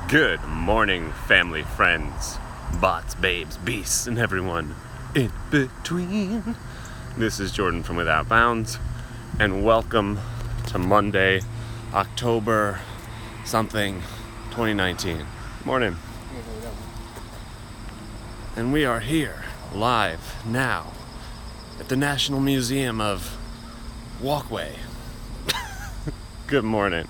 Good morning, family, friends, bots, babes, beasts, and everyone in between. This is Jordan from Without Bounds, and welcome to Monday, October something, 2019. Morning. And we are here, live, now, at the National Museum of Walkway. Good morning.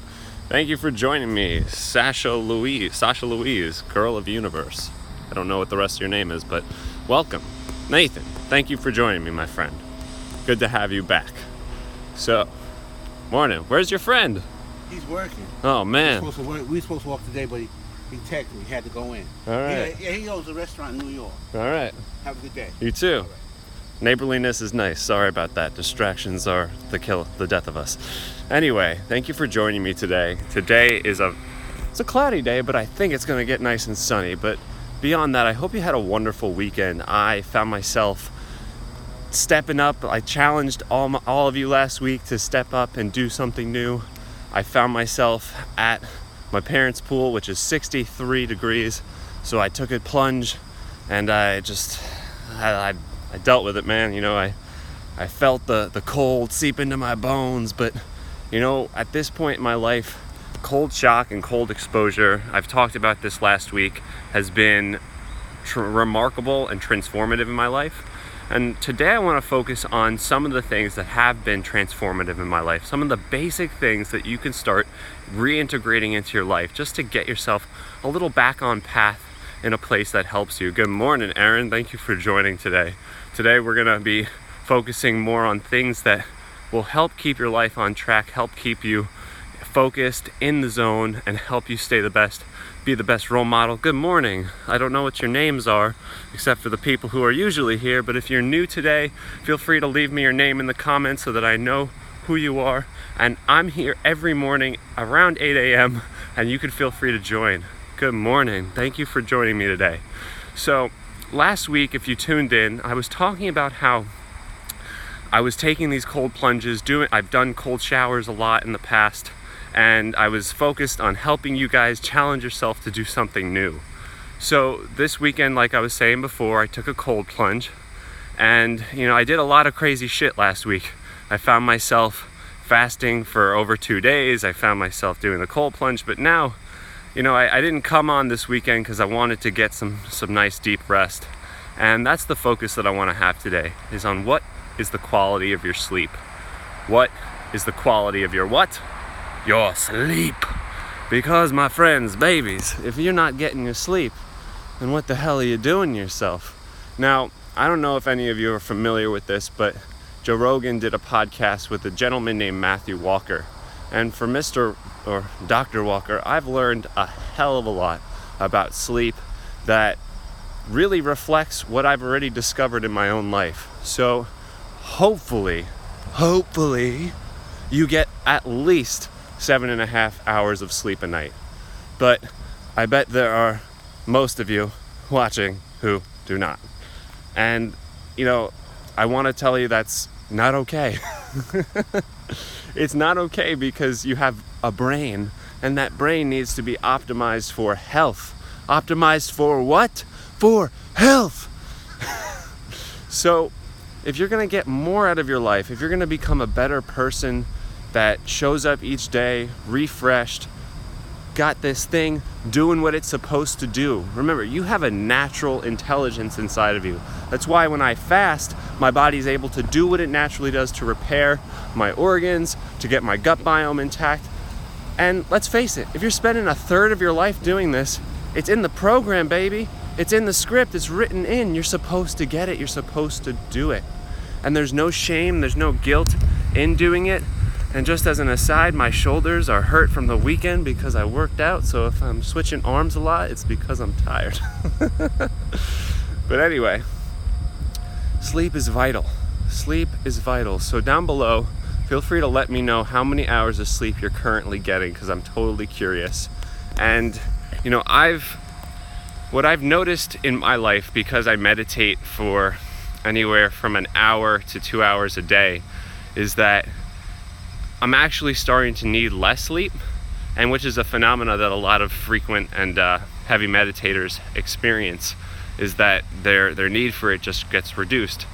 Thank you for joining me, Sasha Louise, Girl of Universe. I don't know what the rest of your name is, but welcome. Nathan, thank you for joining me, my friend. Good to have you back. So, morning. Where's your friend? He's working. Oh, man. We were supposed to walk today, but he texted me. He had to go in. All right. He owns a restaurant in New York. All right. Have a good day. You too. All right. Neighborliness is nice. Sorry about that. Distractions are the death of us. Anyway, thank you for joining me today. Today is a cloudy day, but I think it's going to get nice and sunny. But beyond that, I hope you had a wonderful weekend. I found myself stepping up. I challenged all of you last week to step up and do something new. I found myself at my parents' pool, which is 63 degrees. So I took a plunge and I dealt with it, man. You know, I felt the cold seep into my bones, but you know, at this point in my life, cold shock and cold exposure, I've talked about this last week, has been remarkable and transformative in my life. And today I want to focus on some of the things that have been transformative in my life, some of the basic things that you can start reintegrating into your life just to get yourself a little back on path in a place that helps you. Good morning, Aaron. Thank you for joining today. Today we're going to be focusing more on things that will help keep your life on track, help keep you focused in the zone, and help you be the best role model. Good morning. I don't know what your names are, except for the people who are usually here, but if you're new today, feel free to leave me your name in the comments so that I know who you are. And I'm here every morning around 8 a.m., and you can feel free to join. Good morning. Thank you for joining me today. So, last week, if you tuned in, I was talking about how I was taking these cold plunges, I've done cold showers a lot in the past, and I was focused on helping you guys challenge yourself to do something new. So this weekend, like I was saying before, I took a cold plunge, and you know, I did a lot of crazy shit last week. I found myself fasting for over 2 days. I found myself doing the cold plunge, but now, you know, I didn't come on this weekend because I wanted to get some nice deep rest. And that's the focus that I want to have today, is on what is the quality of your sleep. What is the quality of your what? Your sleep. Because my friends, babies, if you're not getting your sleep, then what the hell are you doing to yourself? Now, I don't know if any of you are familiar with this, but Joe Rogan did a podcast with a gentleman named Matthew Walker. And for Dr. Walker, I've learned a hell of a lot about sleep that really reflects what I've already discovered in my own life. So hopefully, you get at least 7.5 hours of sleep a night. But I bet there are most of you watching who do not. And, you know, I want to tell you that's not okay. It's not okay because you have a brain, and that brain needs to be optimized for health. Optimized for what? For health! So, if you're going to get more out of your life, if you're going to become a better person that shows up each day, refreshed, got this thing doing what it's supposed to do. Remember, you have a natural intelligence inside of you. That's why when I fast, my body's able to do what it naturally does to repair my organs, to get my gut biome intact. And let's face it, if you're spending a third of your life doing this, it's in the program, baby. It's in the script, it's written in. You're supposed to get it, you're supposed to do it. And there's no shame, there's no guilt in doing it. And just as an aside, my shoulders are hurt from the weekend because I worked out, so if I'm switching arms a lot, it's because I'm tired. But anyway, sleep is vital. Sleep is vital. So down below, feel free to let me know how many hours of sleep you're currently getting, because I'm totally curious. And, you know, what I've noticed in my life, because I meditate for anywhere from an hour to 2 hours a day, is that I'm actually starting to need less sleep and which is a phenomena that a lot of frequent and heavy meditators experience, is that their need for it just gets reduced.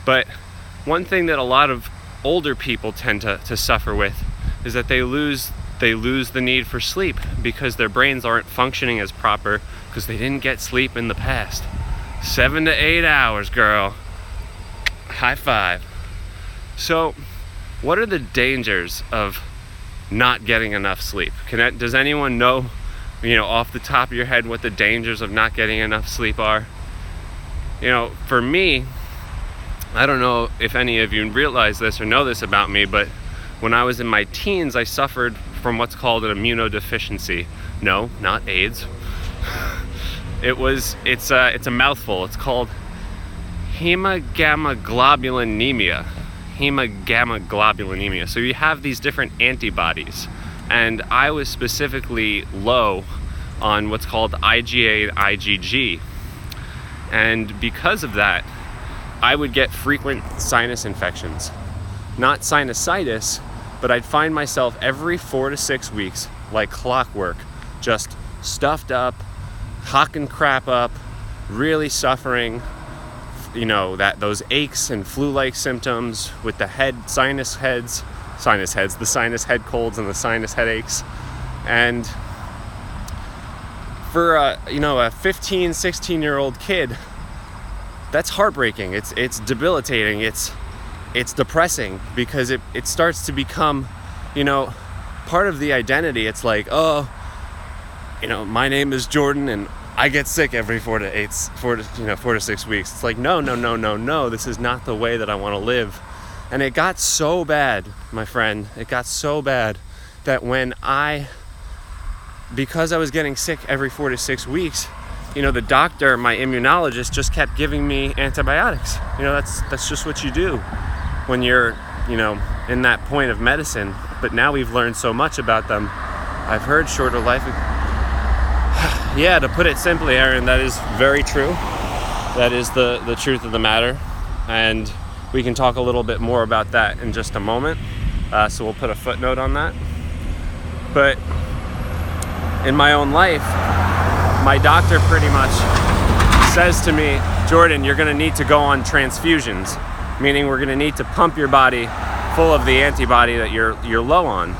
But one thing that a lot of older people tend to suffer with is that they lose the need for sleep because their brains aren't functioning as proper because they didn't get sleep in the past. 7 to 8 hours, girl. High five. So, what are the dangers of not getting enough sleep? Does anyone know, off the top of your head, what the dangers of not getting enough sleep are? For me, I don't know if any of you realize this or know this about me, but when I was in my teens, I suffered from what's called an immunodeficiency. No, not AIDS. It's a mouthful. It's called hemagammaglobulinemia. Hemagammaglobulinemia. So you have these different antibodies, and I was specifically low on what's called IgA and IgG. And because of that, I would get frequent sinus infections. Not sinusitis, but I'd find myself every 4 to 6 weeks, like clockwork, just stuffed up, hocking crap up, really suffering, those aches and flu-like symptoms with the the sinus head colds and the sinus headaches. And for a 15, 16-year-old kid, that's heartbreaking. It's debilitating. It's depressing because it starts to become, part of the identity. It's like, my name is Jordan and I get sick every 4 to 6 weeks. It's like, no, this is not the way that I want to live. And it got so bad, my friend, that when because I was getting sick every 4 to 6 weeks, the doctor, my immunologist, just kept giving me antibiotics. That's just what you do when you're, in that point of medicine. But now we've learned so much about them. I've heard shorter life. Yeah, to put it simply, Aaron, that is very true. That is the truth of the matter. And we can talk a little bit more about that in just a moment. So we'll put a footnote on that. But in my own life, my doctor pretty much says to me, Jordan, you're going to need to go on transfusions, meaning we're going to need to pump your body full of the antibody that you're low on.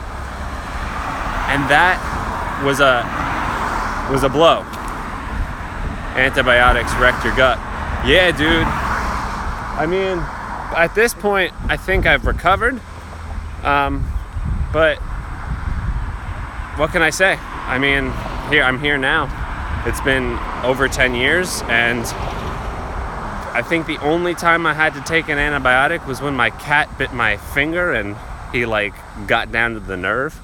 And that was a blow. Antibiotics wrecked your gut. Yeah, dude. I mean, at this point, I think I've recovered. But what can I say? I mean, I'm here now. It's been over 10 years, and I think the only time I had to take an antibiotic was when my cat bit my finger and he got down to the nerve.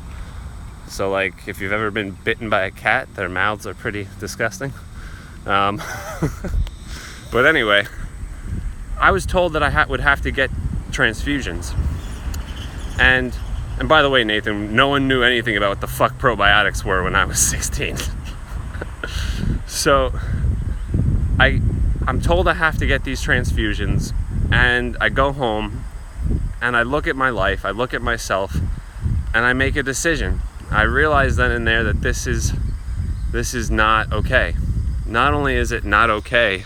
So if you've ever been bitten by a cat, their mouths are pretty disgusting. But anyway, I was told that I would have to get transfusions. And by the way, Nathan, no one knew anything about what the fuck probiotics were when I was 16. So I'm told I have to get these transfusions, and I go home and I look at my life, I look at myself, and I make a decision. I realize then and there that this is not okay. Not only is it not okay,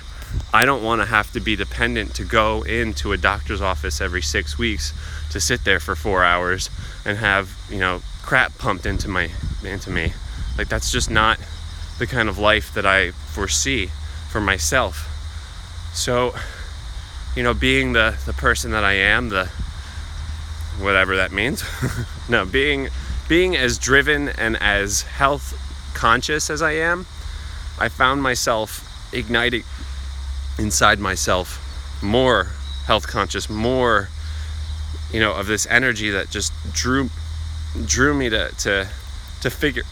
I don't want to have to be dependent to go into a doctor's office every 6 weeks to sit there for 4 hours and have, crap pumped into me. That's just not the kind of life that I foresee for myself. So, being the person that I am, the whatever that means, no, being as driven and as health conscious as I am, I found myself igniting inside myself more health conscious, more, of this energy that just drew me to figure,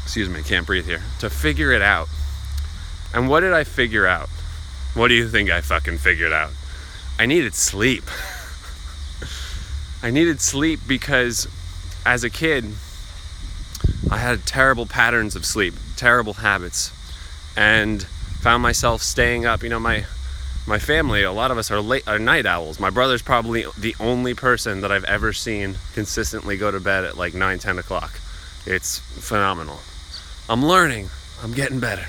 excuse me, I can't breathe here, to figure it out. And what did I figure out? What do you think I fucking figured out? I needed sleep. I needed sleep because as a kid, I had terrible patterns of sleep, terrible habits, and found myself staying up. My family, a lot of us are night owls. My brother's probably the only person that I've ever seen consistently go to bed at 9, 10 o'clock. It's phenomenal. I'm learning. I'm getting better.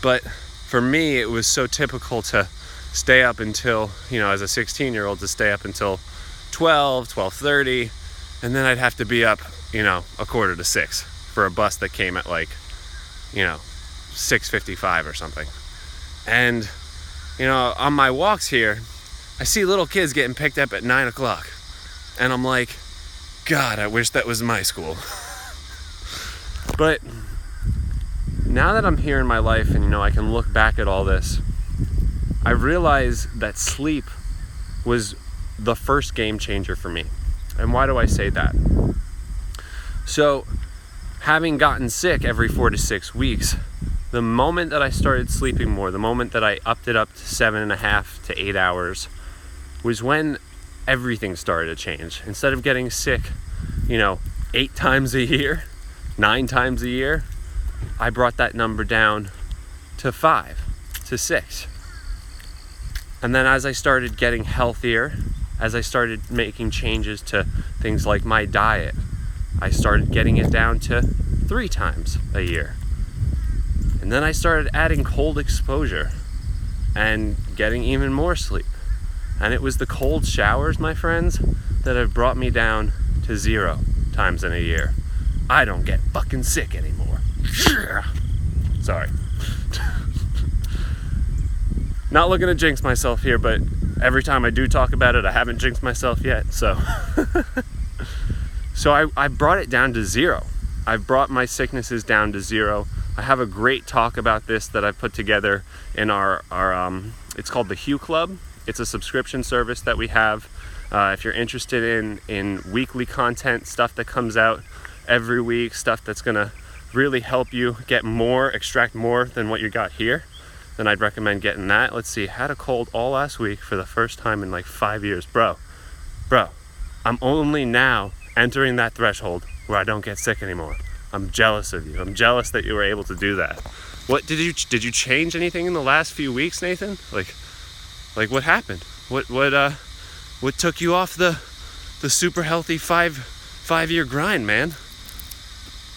But for me, it was so typical to stay up until, as a 16-year-old, to stay up until 12:30, and then I'd have to be up, 5:45 for a bus that came at 6:55 or something. And, on my walks here, I see little kids getting picked up at 9 o'clock. And I'm like, God, I wish that was my school. But now that I'm here in my life and, I can look back at all this, I realize that sleep was the first game changer for me. And why do I say that? So, having gotten sick every 4 to 6 weeks, the moment that I started sleeping more, the moment that I upped it up to 7.5 to 8 hours, was when everything started to change. Instead of getting sick, 8 times a year, 9 times a year, I brought that number down to 5 to 6. And then as I started getting healthier, as I started making changes to things like my diet, I started getting it down to 3 times a year. And then I started adding cold exposure and getting even more sleep. And it was the cold showers, my friends, that have brought me down to 0 times in a year. I don't get fucking sick anymore. Sorry. Not looking to jinx myself here, but every time I do talk about it, I haven't jinxed myself yet. So I brought it down to 0. I've brought my sicknesses down to 0. I have a great talk about this that I've put together in our it's called the Hue Club. It's a subscription service that we have. If you're interested in weekly content, stuff that comes out every week, stuff that's gonna really help you extract more than what you got here, then I'd recommend getting that. Let's see, had a cold all last week for the first time in 5 years. Bro, I'm only now entering that threshold where I don't get sick anymore. I'm jealous of you. I'm jealous that you were able to do that. What did you change anything in the last few weeks, Nathan? Like what happened? What took you off the super healthy five-year grind, man?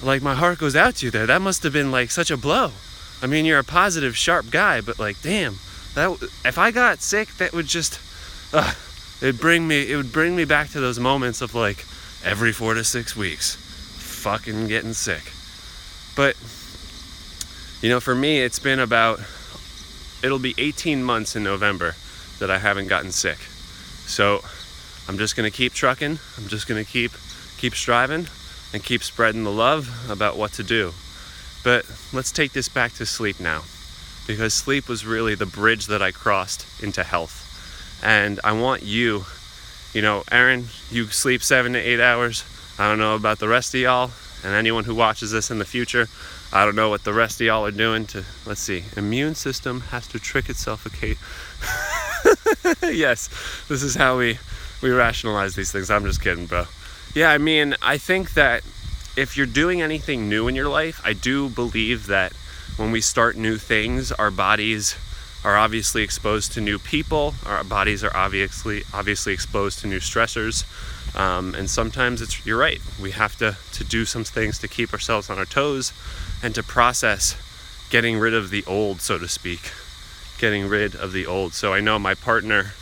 My heart goes out to you there. That must have been such a blow. I mean, you're a positive, sharp guy, but damn, if I got sick, that would just it would bring me back to those moments of every 4 to 6 weeks fucking getting sick. But for me, it's been it'll be 18 months in November that I haven't gotten sick. So I'm just gonna keep trucking. I'm just gonna keep striving and keep spreading the love about what to do. But let's take this back to sleep now, because sleep was really the bridge that I crossed into health. And I want you, Aaron, you sleep 7 to 8 hours. I don't know about the rest of y'all, and anyone who watches this in the future. I don't know what the rest of y'all are doing let's see, immune system has to trick itself, okay? Yes, this is how we rationalize these things. I'm just kidding, bro. Yeah, I mean, I think that if you're doing anything new in your life, I do believe that when we start new things, our bodies are obviously exposed to new people. Our bodies are obviously exposed to new stressors. And sometimes you're right. We have to do some things to keep ourselves on our toes and to process getting rid of the old, so to speak. Getting rid of the old. So I know my partner,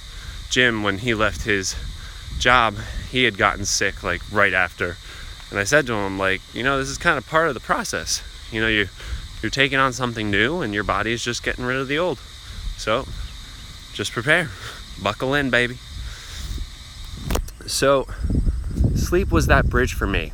Jim, when he left his job, he had gotten sick right after. And I said to him, this is kind of part of the process. You're taking on something new and your body's just getting rid of the old. So just prepare. Buckle in, baby. So sleep was that bridge for me.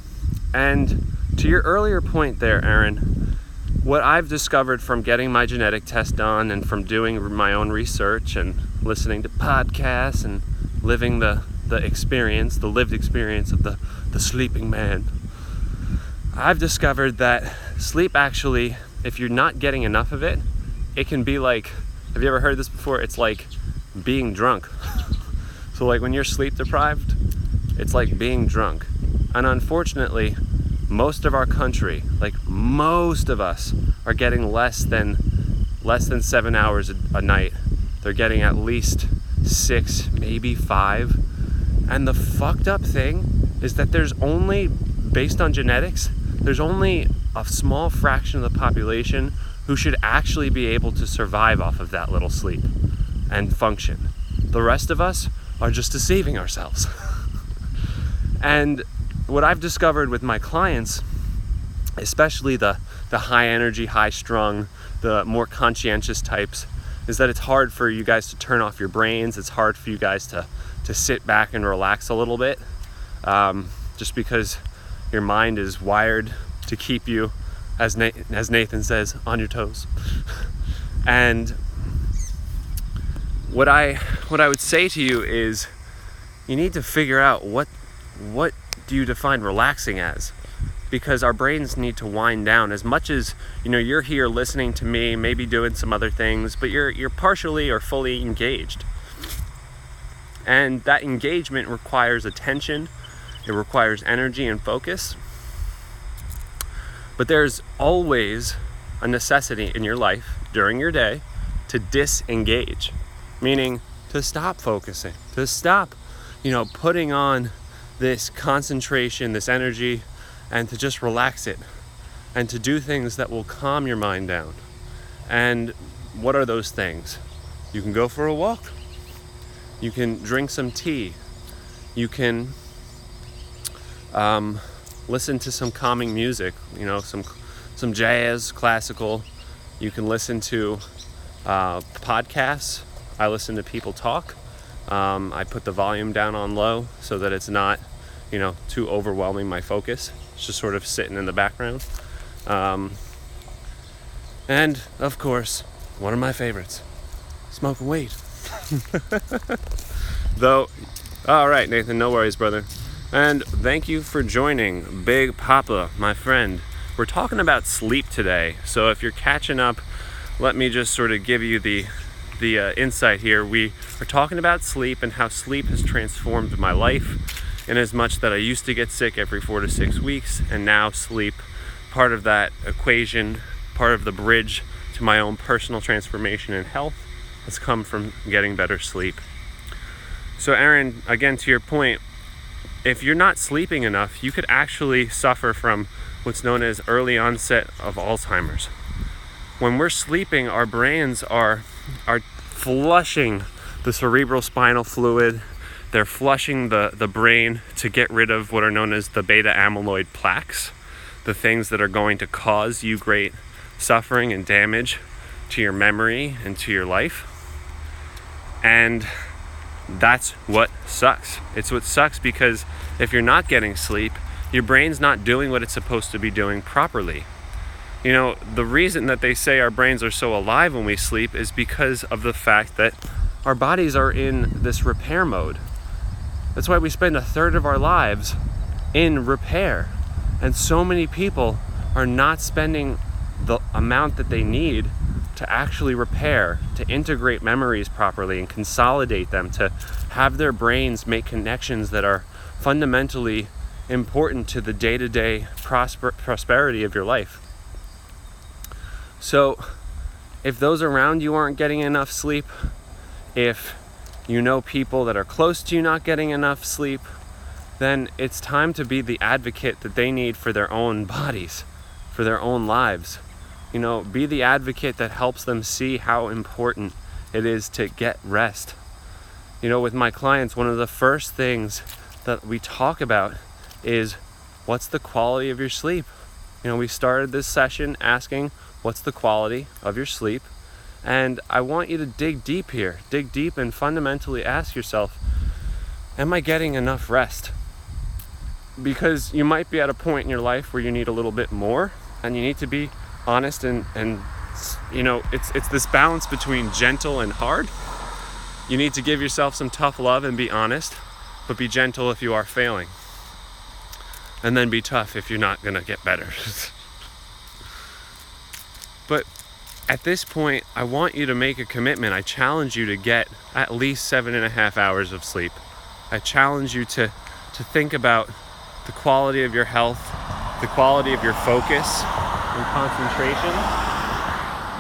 And to your earlier point there, Aaron, what I've discovered from getting my genetic test done and from doing my own research and listening to podcasts and living the experience, the lived experience of the sleeping man, I've discovered that sleep actually, if you're not getting enough of it, it can be have you ever heard this before? It's like being drunk. So when you're sleep deprived, it's like being drunk. And unfortunately, most of our country, most of us, are getting less than 7 hours a night. They're getting at least 6, maybe 5. And the fucked up thing is that there's only, based on genetics, there's only a small fraction of the population who should actually be able to survive off of that little sleep and function. The rest of us are just deceiving ourselves. And what I've discovered with my clients, especially the high energy, high strung, the more conscientious types, is that it's hard for you guys to turn off your brains. It's hard for you guys to sit back and relax a little bit, just because your mind is wired to keep you, as Nathan says, on your toes. And what I would say to you is, you need to figure out what do you define relaxing as, because our brains need to wind down. As much as you're here listening to me, maybe doing some other things, but you're partially or fully engaged, and that engagement requires attention. It requires energy and focus. But there's always a necessity in your life during your day to disengage, meaning to stop focusing, to stop, putting on this concentration, this energy, and to just relax it, and to do things that will calm your mind down. And what are those things? You can go for a walk. You can drink some tea. You can listen to some calming music, some jazz, classical. You can listen to podcasts. I listen to people talk. I put the volume down on low so that it's not, too overwhelming my focus. It's just sort of sitting in the background. And of course, one of my favorites, smoking weed. Though, all right, Nathan, no worries, brother. And thank you for joining Big Papa, my friend. We're talking about sleep today. So if you're catching up, let me just sort of give you the insight here. We are talking about sleep and how sleep has transformed my life, in as much that I used to get sick every 4 to 6 weeks, and now sleep, part of that equation, part of the bridge to my own personal transformation and health, has come from getting better sleep. So Aaron, again, to your point, if you're not sleeping enough, you could actually suffer from what's known as early onset of Alzheimer's. When we're sleeping, our brains are flushing the cerebral spinal fluid. They're flushing the brain to get rid of what are known as the beta amyloid plaques, the things that are going to cause you great suffering and damage to your memory and to your life. And that's what sucks. It's what sucks because if you're not getting sleep, your brain's not doing what it's supposed to be doing properly. The reason that they say our brains are so alive when we sleep is because of the fact that our bodies are in this repair mode. That's why we spend a third of our lives in repair. And so many people are not spending the amount that they need to actually repair, to integrate memories properly and consolidate them, to have their brains make connections that are fundamentally important to the day-to-day prosperity of your life. So if those around you aren't getting enough sleep, if people that are close to you not getting enough sleep, then it's time to be the advocate that they need for their own bodies, for their own lives. Be the advocate that helps them see how important it is to get rest. With my clients, one of the first things that we talk about is, what's the quality of your sleep? We started this session asking, what's the quality of your sleep? And I want you to dig deep here. Dig deep and fundamentally ask yourself, am I getting enough rest? Because you might be at a point in your life where you need a little bit more, and you need to be honest and it's this balance between gentle and hard. You need to give yourself some tough love and be honest, but be gentle if you are failing. And then be tough if you're not gonna get better. But at this point, I want you to make a commitment. I challenge you to get at least 7.5 hours of sleep. I challenge you to think about the quality of your health, the quality of your focus and concentration.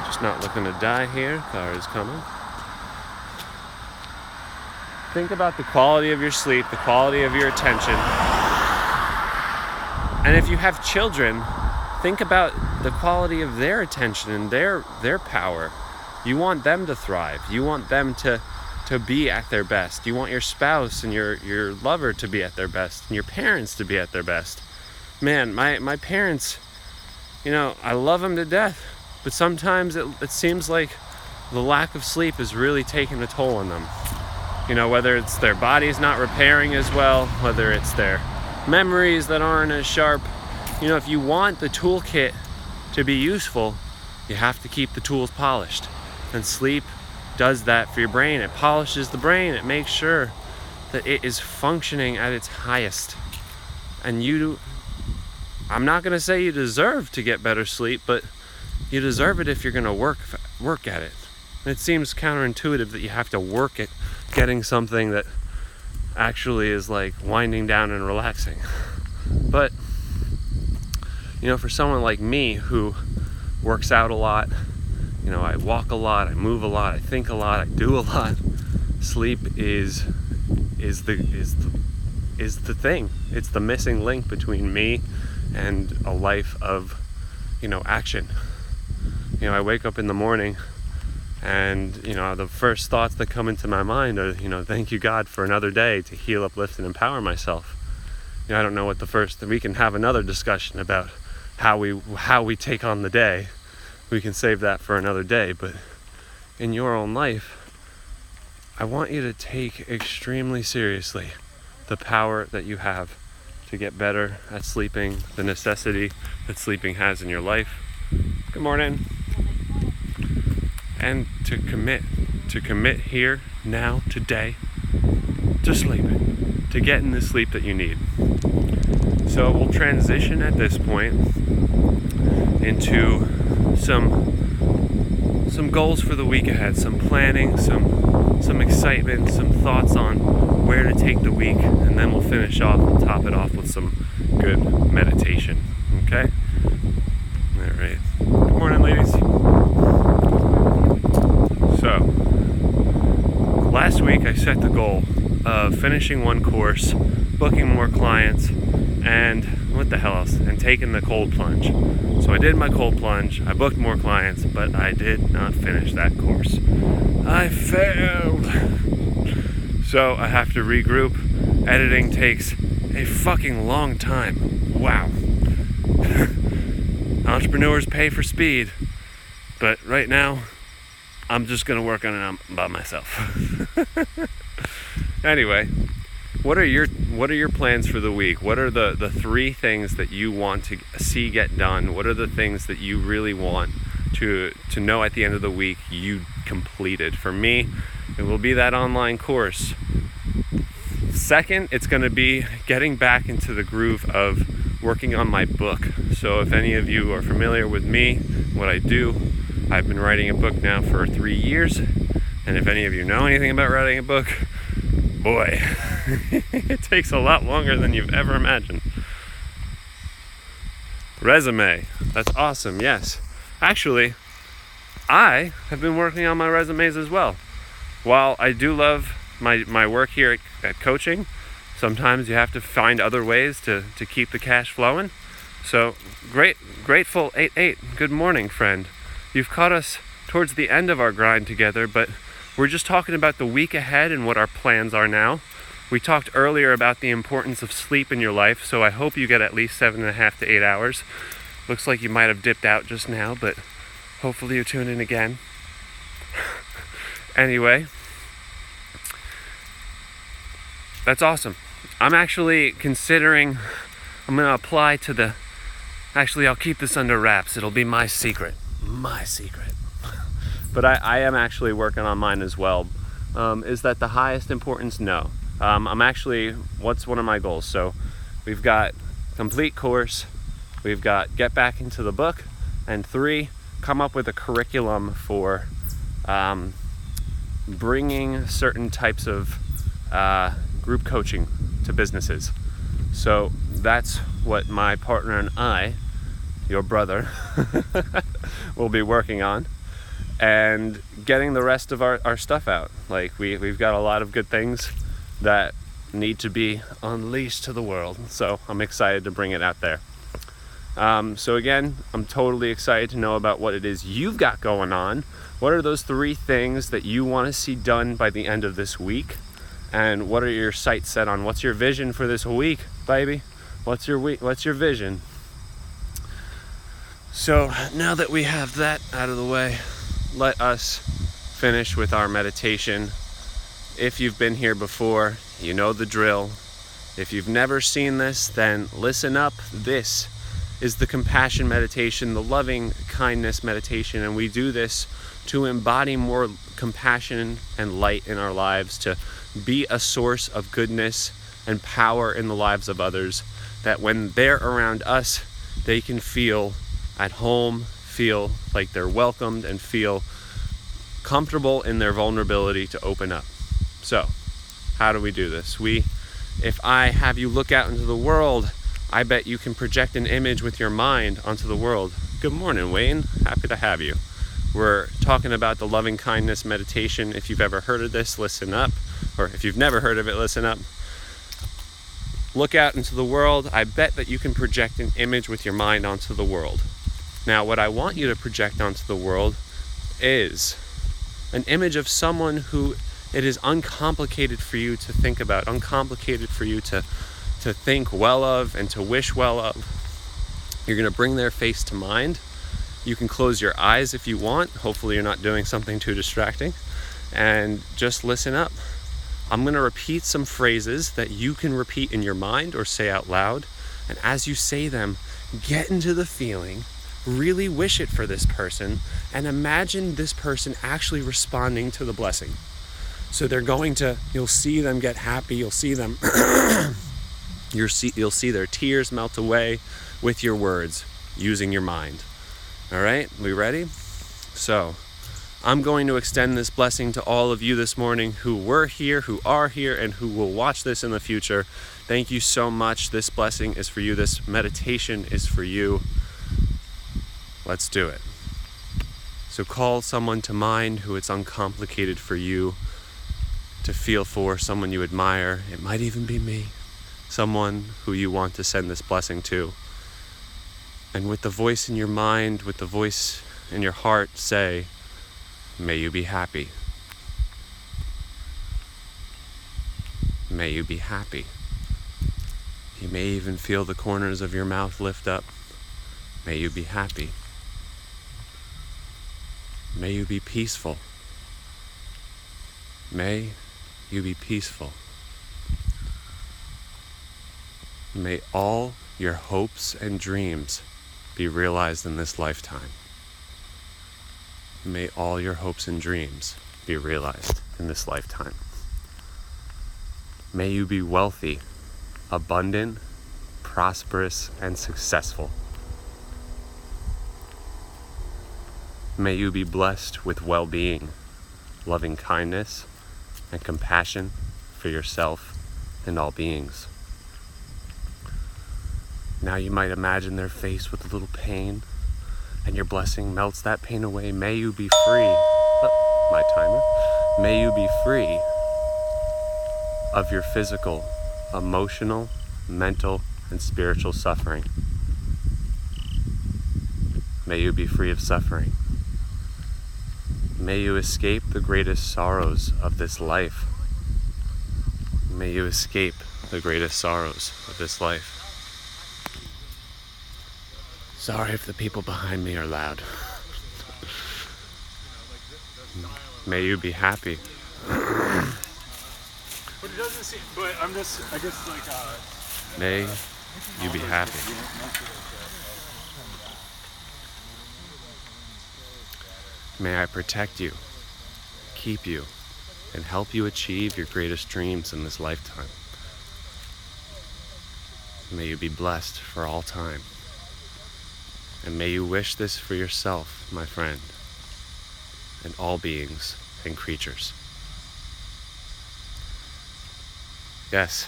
Just not looking to die here. Car is coming. Think about the quality of your sleep, the quality of your attention, And if you have children, think about the quality of their attention and their power. You want them to thrive. You want them to be at their best. You want your spouse and your lover to be at their best, and your parents to be at their best. Man, my parents, I love them to death, but sometimes it seems like the lack of sleep is really taking a toll on them. Whether it's their bodies not repairing as well, whether it's their memories that aren't as sharp. If you want the toolkit to be useful, you have to keep the tools polished. And sleep does that for your brain. It polishes the brain. It makes sure that it is functioning at its highest. And I'm not going to say you deserve to get better sleep, but you deserve it if you're going to work at it. It seems counterintuitive that you have to work at getting something that actually is like winding down and relaxing. But for someone like me who works out a lot, I walk a lot, I move a lot, I think a lot, I do a lot. Sleep is the thing. It's the missing link between me and a life of, action. I wake up in the morning and, the first thoughts that come into my mind are, thank you God for another day to heal, uplift, and empower myself. I don't know what we can have another discussion about how we take on the day. We can save that for another day, but in your own life, I want you to take extremely seriously the power that you have to get better at sleeping, the necessity that sleeping has in your life. Good morning. And to commit here, now, today, to sleeping, to getting the sleep that you need. So we'll transition at this point into some goals for the week ahead, some planning, some excitement, some thoughts on where to take the week, and then we'll finish off and top it off with some good meditation. Okay? All right. Good morning, ladies. So, last week I set the goal of finishing one course, booking more clients, and what the hell else? And taking the cold plunge. So I did my cold plunge, I booked more clients, but I did not finish that course. I failed. So I have to regroup. Editing takes a fucking long time. Wow. Entrepreneurs pay for speed, but right now, I'm just gonna work on it by myself. Anyway, what are your plans for the week? What are the 3 things that you want to see get done? What are the things that you really want to know at the end of the week you completed? For me, it will be that online course. Second, it's going to be getting back into the groove of working on my book. So if any of you are familiar with me, what I do, I've been writing a book now for 3 years. And if any of you know anything about writing a book, boy, it takes a lot longer than you've ever imagined. Resume. That's awesome, yes. Actually, I have been working on my resumes as well. While I do love my work here at coaching, sometimes you have to find other ways to keep the cash flowing. So, grateful 88. Good morning, friend. You've caught us towards the end of our grind together, but we're just talking about the week ahead and what our plans are now. We talked earlier about the importance of sleep in your life, so I hope you get at least 7.5 to 8 hours. Looks like you might have dipped out just now, but hopefully you tune in again. Anyway, that's awesome. I'm actually considering, I'm going to apply to the, actually I'll keep this under wraps. It'll be my secret. My secret. But I am actually working on mine as well. Is that the highest importance? No. I'm actually, what's one of my goals? So we've got complete course, we've got get back into the book, and 3, come up with a curriculum for bringing certain types of group coaching to businesses. So that's what my partner and I, your brother, will be working on, and getting the rest of our stuff out. Like we've got a lot of good things that need to be unleashed to the world, so I'm excited to bring it out there. So again, I'm totally excited to know about what it is you've got going on. What are those 3 things that you want to see done by the end of this week? And what are your sights set on? What's your vision for this week, baby? What's your vision? So now that we have that out of the way, let us finish with our meditation. If you've been here before, you know the drill. If you've never seen this, then listen up. This is the compassion meditation, the loving kindness meditation, and we do this to embody more compassion and light in our lives, to be a source of goodness and power in the lives of others, that when they're around us, they can feel at home, feel like they're welcomed, and feel comfortable in their vulnerability to open up. So, how do we do this? If I have you look out into the world, I bet you can project an image with your mind onto the world. Good morning, Wayne. Happy to have you. We're talking about the loving kindness meditation. If you've ever heard of this, listen up. Or if you've never heard of it, listen up. Look out into the world. I bet that you can project an image with your mind onto the world. Now, what I want you to project onto the world is an image of someone who it is uncomplicated for you to think about, uncomplicated for you to think well of and to wish well of. You're going to bring their face to mind. You can close your eyes if you want. Hopefully you're not doing something too distracting. And just listen up. I'm going to repeat some phrases that you can repeat in your mind or say out loud. And as you say them, get into the feeling. Really wish it for this person and imagine this person actually responding to the blessing. So you'll see them get happy, you'll see them, you'll see their tears melt away with your words, using your mind. All right, we ready? So, I'm going to extend this blessing to all of you this morning who were here, who are here, and who will watch this in the future. Thank you so much. This blessing is for you. This meditation is for you. Let's do it. So call someone to mind who it's uncomplicated for you to feel for, someone you admire. It might even be me. Someone who you want to send this blessing to. And with the voice in your mind, with the voice in your heart, say, may you be happy. May you be happy. You may even feel the corners of your mouth lift up. May you be happy. May you be peaceful. May you be peaceful. May all your hopes and dreams be realized in this lifetime. May all your hopes and dreams be realized in this lifetime. May you be wealthy, abundant, prosperous, and successful. May you be blessed with well-being, loving kindness, and compassion for yourself and all beings. Now you might imagine their face with a little pain, and your blessing melts that pain away. May you be free. Oh, my timer. May you be free of your physical, emotional, mental, and spiritual suffering. May you be free of suffering. May you escape the greatest sorrows of this life. May you escape the greatest sorrows of this life. Sorry if the people behind me are loud. May you be happy. But it doesn't seem, but I guess May you be happy. May I protect you, keep you, and help you achieve your greatest dreams in this lifetime. May you be blessed for all time. And may you wish this for yourself, my friend, and all beings and creatures. Yes,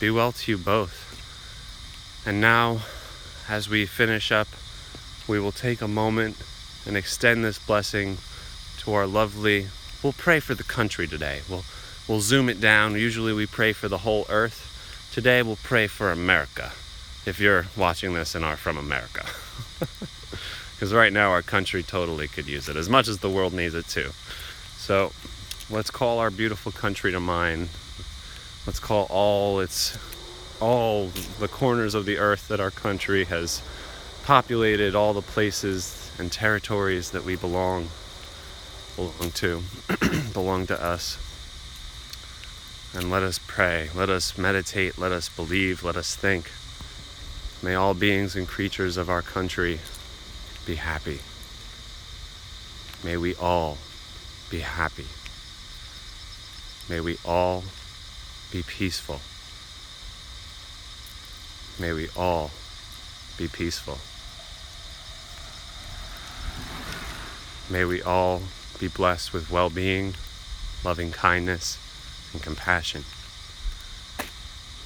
be well to you both. And now, as we finish up, we will take a moment and extend this blessing to our lovely, we'll pray for the country today. We'll zoom it down. Usually we pray for the whole earth. Today we'll pray for America. if you're watching this and are from America. Because right now our country totally could use it, as much as the world needs it too. So let's call our beautiful country to mind. Let's call all the corners of the earth that our country has populated, all the places and territories that we belong to, belong to us. And let us pray, let us meditate, let us believe, let us think. May all beings and creatures of our country be happy. May we all be happy. May we all be peaceful. May we all be peaceful. May we all be blessed with well-being, loving kindness, and compassion.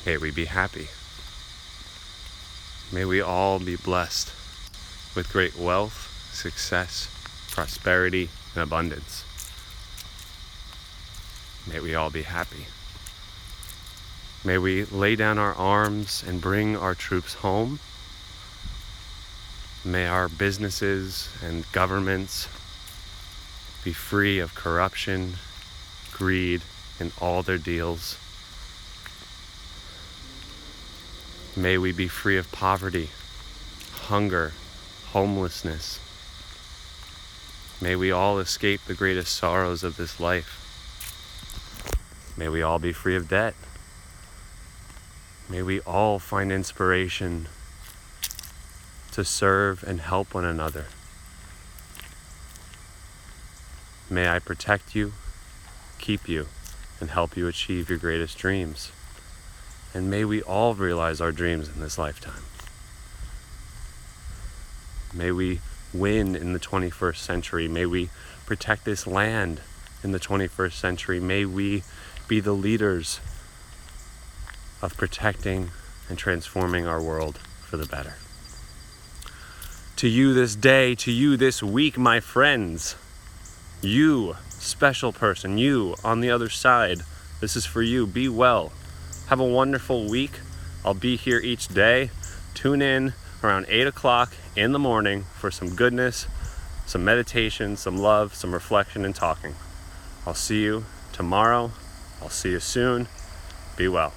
May we be happy. May we all be blessed with great wealth, success, prosperity, and abundance. May we all be happy. May we lay down our arms and bring our troops home. May our businesses and governments be free of corruption, greed, in all their deals. May we be free of poverty, hunger, homelessness. May we all escape the greatest sorrows of this life. May we all be free of debt. May we all find inspiration to serve and help one another. May I protect you, keep you, and help you achieve your greatest dreams. And may we all realize our dreams in this lifetime. May we win in the 21st century. May we protect this land in the 21st century. May we be the leaders of protecting and transforming our world for the better. To you this day, to you this week, my friends, you, special person, you on the other side, this is for you. Be well. Have a wonderful week. I'll be here each day. Tune in around 8 o'clock in the morning for some goodness, some meditation, some love, some reflection and talking. I'll see you tomorrow. I'll see you soon. Be well.